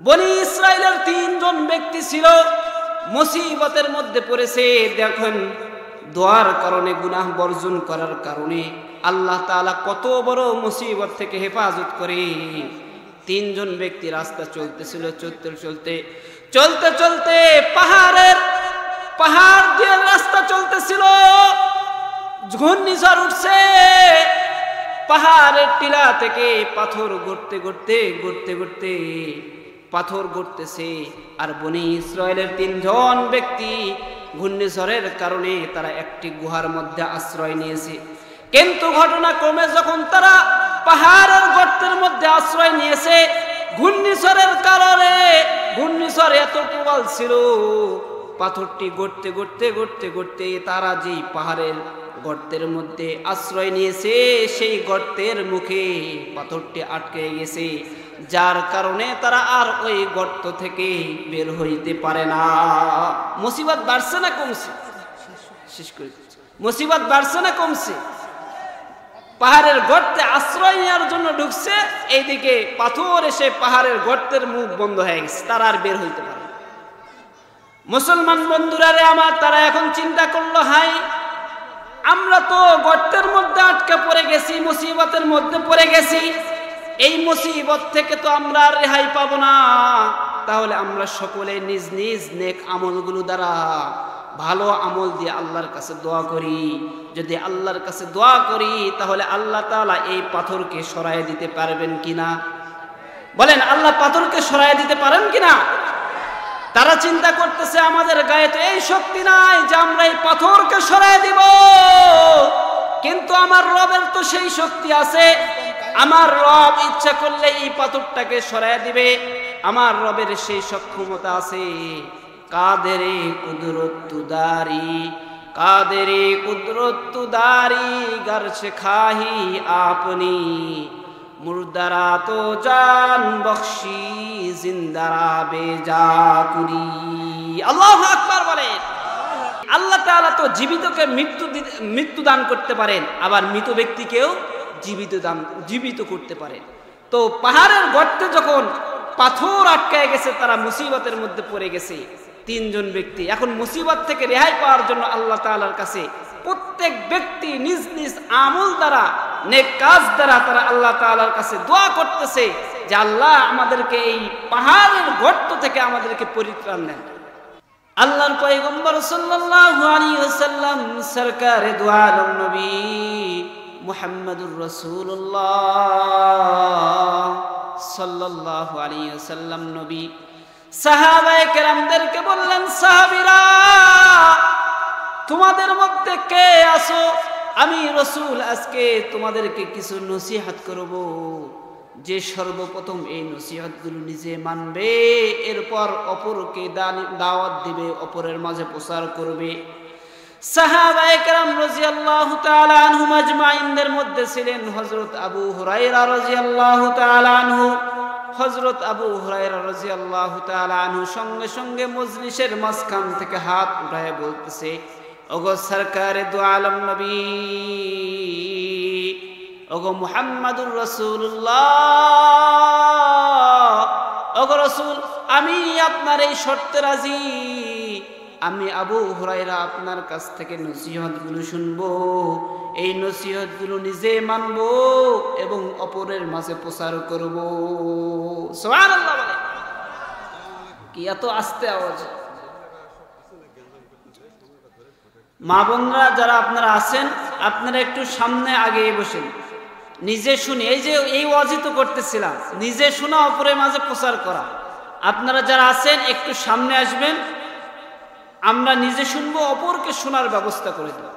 বনি ইসরাইলের 3 জন ব্যক্তি ছিল, মুসিবতের মধ্যে পড়েছে। দেখেন দোয়ার কারণে, গুনাহ বর্জন করার কারণে আল্লাহ তাআলা কত বড় মুসিবত থেকে হেফাজত করে। 3 জন ব্যক্তি রাস্তা চলতেছিল, চলতে চলতে পাহাড় দিয়ে রাস্তা চলতেছিল, ঘূর্ণিঝড় উঠছে, পাহাড়ের টিলা থেকে পাথর গড়তে পাথর গড়তেছে। আর বনি ইসরায়েলের 3 জন ব্যক্তি ঘূর্ণিঝড়ের কারণে তারা একটি গুহার মধ্যে আশ্রয় নিয়েছে। কিন্তু ঘটনাক্রমে যখন তারা পাহাড়ের গর্তের মধ্যে আশ্রয় নিয়েছে, ঘূর্ণিঝড়ের কারণে, ঘূর্ণিঝড় এত প্রবল ছিল, পাথরটি গড়তে তারা যেই পাহাড়ের গর্তের মধ্যে আশ্রয় নিয়েছে, সেই গর্তের মুখে পাথরটি আটকে গেছে, যার কারণে তারা আর ওই গর্ত থেকে বের হইতে পারে না। মুসিবত বাড়ছে না কমছে? শেষ করে মুসিবত বাড়ছে না কমছে? পাহাড়ের গর্তে আশ্রয় নেওয়ার জন্য ঢুকছে, এইদিকে পাথর এসে পাহাড়ের গর্তের মুখ বন্ধ হয়ে গেছে, তারা আর বের হইতে পারে না। মুসলমান বন্ধুরা রে আমার, তারা এখন চিন্তা করলো, হাই আমরা তো গর্তের মধ্যে আটকে পড়ে গেছি, মুসিবতের মধ্যে পড়ে গেছি, এই মুসিবত থেকে তো আমরা আর রেহাই পাবো না। তাহলে আমরা সকলে নিজ নিজ নেক আমলগুলো দ্বারা, ভালো আমল দিয়ে আল্লাহর কাছে দোয়া করি। যদি আল্লাহর কাছে দোয়া করি তাহলে আল্লাহ তাআলা এই পাথরকে সরায় দিতে পারবেন কিনা? বলেন, আল্লাহ পাথরকে সরায় দিতে পারেন কিনা? তারা চিন্তা করতেছে আমাদের গায়ে তো এই শক্তি নাই যে আমরা এই পাথরকে সরায় দিব, কিন্তু আমার রবের তো সেই শক্তি আছে। আমার রব ইচ্ছা করলে এই পাথরটাকে সরায় দিবে, আমার রবের সেই সক্ষমতা আছে। কাদেরে কুদরত দারি গরছে খাহি আপনি, মুর্দারা তো জান বখশি জিন্দারা বেজা কুরি। আল্লাহু আকবার বলেন। আল্লাহ তাআলা তো জীবিতকে মৃত্যু দান করতে পারেন, আবার মৃত ব্যক্তিকেও জীবিত করতে পারেন। তো পাহাড়ের গর্তে যখন পাথর আটকায় গেছে, তারা মুসিবতের মধ্যে পড়ে গেছে 3 জন ব্যক্তি। এখন মুসিবত থেকে রেহাই পাওয়ার জন্য আল্লাহ তাআলার কাছে প্রত্যেক ব্যক্তি নিজ নিজ আমল দ্বারা, নেক কাজ দ্বারা তারা আল্লাহ তাআলার কাছে দোয়া করতেছে যে আল্লাহ আমাদেরকে এই পাহাড়ের গর্ত থেকে আমাদেরকে পরিত্রাণ দেন। আল্লাহর পয়গম্বর সাল্লাল্লাহু আলাইহি ওয়াসাল্লাম সরকারে দু আলম নবী মুহাম্মদুর রাসূলুল্লাহ সাল্লাল্লাহু আলাইহি ওয়াসাল্লাম নবী সাহাবায়ে কেরামদেরকে বললেন, সাহাবীরা তোমাদের মধ্যে কে আছো? আমি রাসূল আজকে তোমাদেরকে কিছু নসিহত করব, যে সর্বপ্রথম এই নসিহতগুলো নিজে মানবে, এরপর অপরকে দাওয়াত দিবে, অপরের মাঝে প্রচার করবে। সাহাবায়ে কেরাম রাদিয়াল্লাহু তাআলা আনহুম আজমাইনদের মধ্যে ছিলেন হযরত আবু হুরায়রা রাদিয়াল্লাহু তাআলা আনহু। হযরত আবু হুরায়রা রাদিয়াল্লাহু তাআলা আনহু সঙ্গে সঙ্গে মজলিসের মাঝখান থেকে হাত উঠায় বলতেছে, ওগো সরকারে দু আলম নবী, ওগো মুহাম্মাদুর রাসূলুল্লাহ, ওগো রাসূল, আমি আপনার এই শর্তে রাজি। আমি আবু হুরায়রা আপনার কাছ থেকে নসিহতগুলো শুনবো, এই নসিহতগুলো নিজে মানবো এবং অপরের মাঝে প্রচার করব। সুবহানাল্লাহ বলে। কি এত আস্তে আওয়াজ! মা বোনরা যারা আপনারা আছেন, আপনারা একটু সামনে আগে বসেন, নিজে শুনি। এই যে এই ওয়াজি তো করতেছিলাম, নিজে শোনা, অপরের মাঝে প্রচার করা। আপনারা যারা আছেন একটু সামনে আসবেন, আমরা নিজে শুনবো, অপরকে শোনার ব্যবস্থা করে দেব।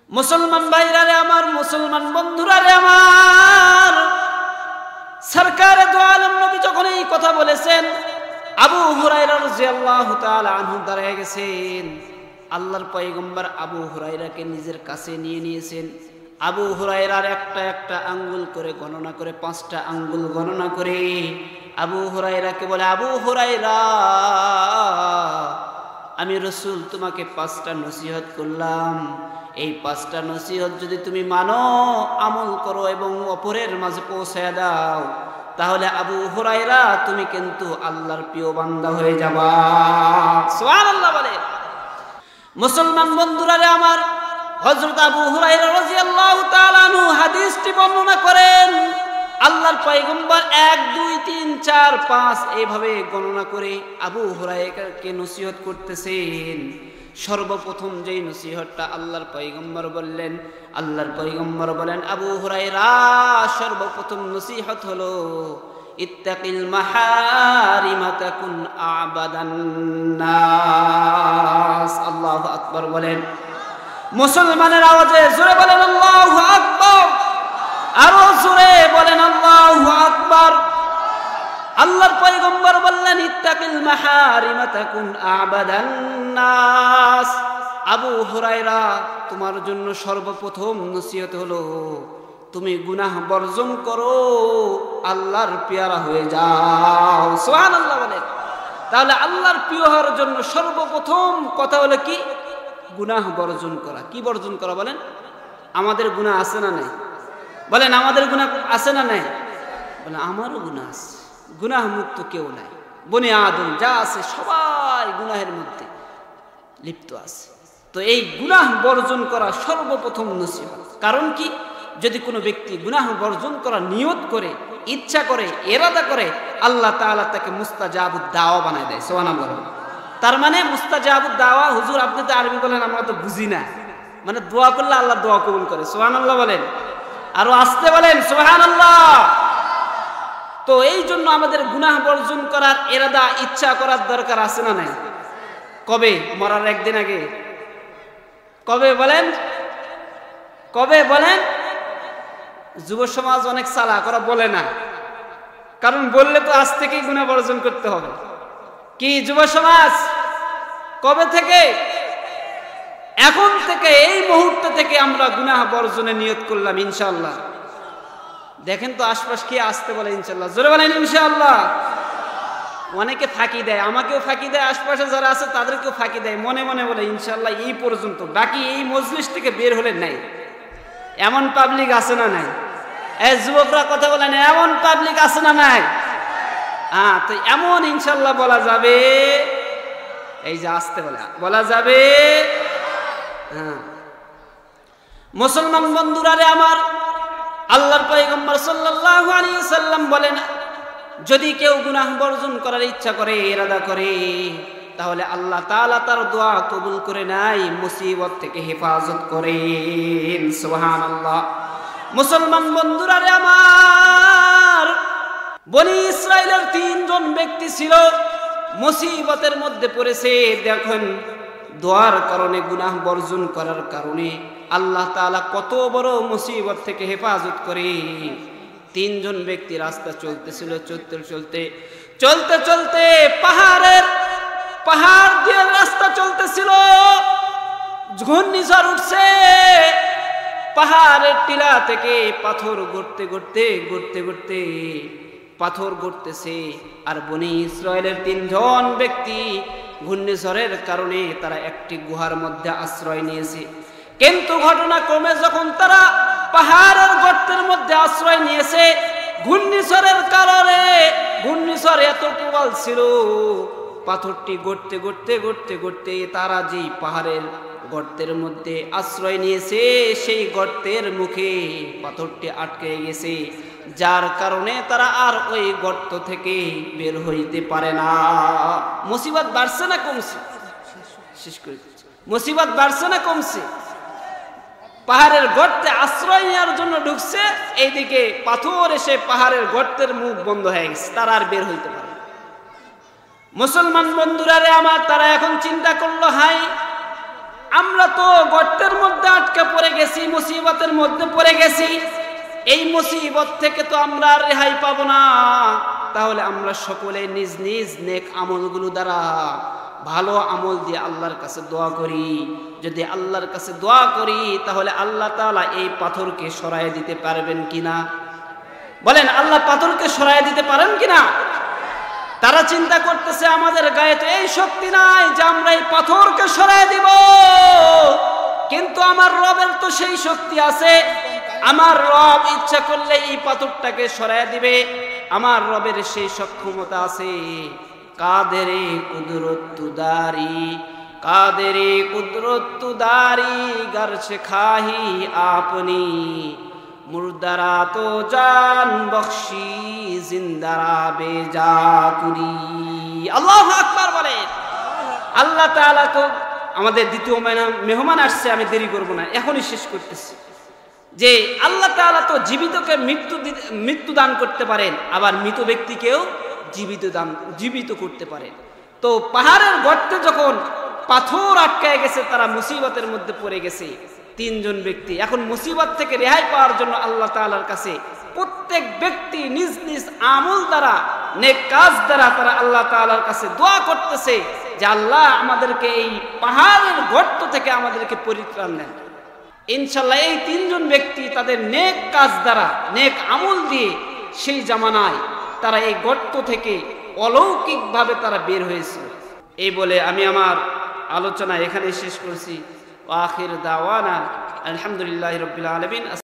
মুসলমান ভাইরা রে আমার, মুসলমান বন্ধুরা রে আমার, সরকারে দু আলম নবী যখন এই কথা বলেছেন, আবু হুরায়রা রাদিয়াল্লাহু তাআলা আনহু দাঁড়িয়ে গেছেন। আল্লাহর পয়গম্বর আবু হুরায়রাকে নিজের কাছে নিয়ে নিয়েছেন। আবু হুরায়রার একটা একটা আঙ্গুল করে গণনা করে, 5টা আঙ্গুল গণনা করে আবু হুরায়রাকে বলে, আবু হুরায়রা, আমি রাসূল তোমাকে 5টা নসিহত করলাম, এই 5টা নসিহত যদি তুমি মানো, আমল করো এবং অপরের মাঝে পৌঁছায় দাও, তাহলে আবু হুরায়রা তুমি কিন্তু আল্লাহর প্রিয় বান্দা হয়ে যাবা। সুবহানাল্লাহ বলে। মুসলমান বন্ধুরা রে আমার, হযরত আবু হুরায়রা রাদিয়াল্লাহু তাআলা আনহু হাদিসটি বর্ণনা করেন। আল্লাহর পয়গম্বর 1 2 3 4 5 এইভাবে গণনা করে আবু হুরায়রাকে নসিহত করতেছেন। সর্বপ্রথম যেই নসিহতটা আল্লাহর পয়গম্বর বললেন, আল্লাহর পয়গম্বর বলেন, আবু হুরায়রা সর্বপ্রথম নসিহত হলো ইত্তাকিল মাহারিমা তাকুন আবাদান নাস। আল্লাহু আকবার বলেন। মুসলমানের আওয়াজে জোরে বলেন আল্লাহু আকবার, আরো জোরে বলেন আল্লাহু আকবার। আল্লাহর পয়গম্বর বললেন ইত্তাকিল মাহারিমা তাকুন আবাদান নাস। আবু হুরায়রা তোমার জন্য সর্বপ্রথম নসিহত হলো তুমি গুনাহ বর্জন করো, আল্লাহর পেয়ারা হয়ে যাও। সুবহানাল্লাহ বলেন। তাহলে আল্লাহর প্রিয় হওয়ার জন্য সর্বপ্রথম কথা হলো কি? গুনাহ বর্জন করা। কি বর্জন করা বলেন? আমাদের গুনাহ আছে না নাই? বলেন আমাদের গুনাহ আছে না নাই? বলেন আমারও গুনাহ আছে, গুনাহ মুক্ত কেউ নাই। বনি আদম যা আছে সবাই গুনাহের মধ্যে লিপ্ত আছে। তো এই গুনাহ বর্জন করা সর্বপ্রথম নসিহত। কারণ কি? যদি কোনো ব্যক্তি গুনাহ বর্জন করার নিয়ত করে, ইচ্ছা করে, ইরাদা করে, আল্লাহ তাআলা তাকে মুস্তাজাবুদ দাওয়া বানায় দেয়। সুবহানাল্লাহ। তার মানে মুস্তাজাবুদ দাওয়া, হুজুর আপনি তো আরবি বলেন আমরা তো বুঝি না, মানে দোয়া করলে আল্লাহ দোয়া কবুল করে। সুবহানাল্লাহ বলেন, আরো আসতে বলেন সুবহানাল্লাহ। তো এই জন্য আমাদের গুনাহ বর্জন করার ইরাদা, ইচ্ছা করার দরকার আছে না নাই? কবে? মরার একদিন আগে। কবে বলেন? কবে বলেন? যুব সমাজ অনেক চালাক, ওরা বলে না, কারণ বললে তো আজ থেকেই গুনাহ বর্জন করতে হবে। কি যুব সমাজ? কবে থেকে? এখন থেকে, এই মুহূর্ত থেকে আমরা গুনাহ বর্জনের নিয়ত করলাম ইনশাআল্লাহ। দেখেন তো আশপাশ কি আসতে বলে ইনশাআল্লাহ, জোরে বলেন ইনশাআল্লাহ। অনেকে ফাঁকি দেয়, আমাকেও ফাঁকি দেয়, আশপাশে যারা আছে তাদেরকেও ফাঁকি দেয়, মনে মনে বলে ইনশাআল্লাহ এই পর্যন্ত, বাকি এই মজলিস থেকে বের হলে নাই। এমন পাবলিক আছে না নাই? এই যুবকরা কথা বলেন, এমন পাবলিক আছে না নাই? হ্যাঁ, তো এমন ইনশাআল্লাহ বলা যাবে, এই যে আসতে বলা যাবে। হ্যাঁ, মুসলমান বন্ধুরা রে আমার, আল্লাহর পয়গম্বর সাল্লাল্লাহু আলাইহি ওয়াসাল্লাম বলেন যদি কেউ গুনাহ বর্জন করার ইচ্ছা করে, ইরাদা করে, তাহলে আল্লাহ তাআলা তার দোয়া কবুল করে নেয়, মুসিবত থেকে হেফাজত করেন। সুবহানাল্লাহ। মুসলমান বন্ধুরা রে আমার, বনি ইসরাইলের 3 জন ব্যক্তি ছিল, মুসিবতের মধ্যে পড়েছে। দেখেন দোয়ার কারণে, গুনাহ বর্জন করার কারণে আল্লাহ তাআলা কত বড় মুসিবত থেকে হেফাজত করে। 3 জন ব্যক্তি রাস্তা চলতেছিল, চলতে চলতে পাহাড় দিয়ে রাস্তা চলতেছিল, ঘূর্ণিঝড় উঠছে, পাহাড়ের টিলা থেকে পাথর গড়তে পাথর গড়তেছে। আর বনি ইসরায়েলের 3 জন ব্যক্তি ঘূর্ণিঝড়ের কারণে তারা একটি গুহার মধ্যে আশ্রয় নিয়েছে। কিন্তু ঘটনাক্রমে যখন তারা পাহাড়ের গর্তের মধ্যে আশ্রয় নিয়েছে, ঘূর্ণিঝড়ের কারণে, ঘূর্ণিঝড় এত প্রবল ছিল, পাথরটি গড়তে তারা যেই পাহাড়ের গর্তের মধ্যে আশ্রয় নিয়েছে, সেই গর্তের মুখে পাথরটি আটকে গেছে, যার কারণে তারা আর ওই গর্ত থেকে বের হইতে পারে না। মুসিবত বাড়ছে না কমছে? শেষ করে মুসিবত বাড়ছে না কমছে? পাহাড়ের গর্তে আশ্রয় নেওয়ার জন্য ঢুকছে, এইদিকে পাথর এসে পাহাড়ের গর্তের মুখ বন্ধ হয়ে গেছে, তারা আর বের হইতে পারে। মুসলমান বন্ধুরা রে আমার, তারা এখন চিন্তা করলো, হাই আমরা তো গর্তের মধ্যে আটকে পড়ে গেছি, মুসিবতের মধ্যে পড়ে গেছি, এই মুসিবত থেকে তো আমরা আর রেহাই পাবো না। তাহলে আমরা সকলে নিজ নিজ নেক আমলগুলো দ্বারা, ভালো আমল দিয়ে আল্লাহর কাছে দোয়া করি। যদি আল্লাহর কাছে দোয়া করি, তাহলে আল্লাহ তাআলা এই পাথরকে সরায় দিতে পারবেন কিনা? বলেন আল্লাহ পাথরকে সরায় দিতে পারেন কিনা? তারা চিন্তা করতেছে আমাদের গায়ে তো এই শক্তি নাই যে আমরা এই পাথরকে সরায় দিব, কিন্তু আমার রবের তো সেই শক্তি আছে। আমার রব ইচ্ছা করলে এই পাথরটাকে সরায় দিবে। আমার রবের সেই সক্ষমতা আছে। কাদেরে কুদরতুদারি, কাদেরে কুদরতুদারি গরছে খাহি আপনি, মুর্দারা তো জান বখশি জিন্দারা বেজা কুরি। আল্লাহু আকবার বলেন। আল্লাহ তাআলা তো আমাদের দ্বিতীয় মেহমান আসছে, আমি দেরি করব না, এখনই শেষ করতেছি। যে আল্লাহ তাআলা তো জীবিতকে মৃত্যু দান করতে পারেন, আবার মৃত ব্যক্তিকেও জীবিত করতে পারেন। তো পাহাড়ের গর্তে যখন পাথর আটকায় গেছে, তারা মুসিবতের মধ্যে পড়ে গেছে তিনজন ব্যক্তি। এখন মুসিবত থেকে রেহাই পাওয়ার জন্য আল্লাহ তাআলার কাছে প্রত্যেক ব্যক্তি নিজ নিজ আমল দ্বারা, নেক কাজ দ্বারা তারা আল্লাহ তাআলার কাছে দোয়া করতেছে যে আল্লাহ আমাদেরকে এই পাহাড়ের গর্ত থেকে আমাদেরকে পরিত্রাণ দেন। ইনশাআল্লাহ এই তিনজন ব্যক্তি তাদের নেক কাজ দ্বারা, নেক আমল দিয়ে সেই জামানায় তারা এই গর্ত থেকে অলৌকিকভাবে তারা বের হয়েছিল। এই বলে আমি আমার আলোচনা এখানে শেষ করছি। আখির দাওয়ানা আলহামদুলিল্লাহি রাব্বিল আলামিন।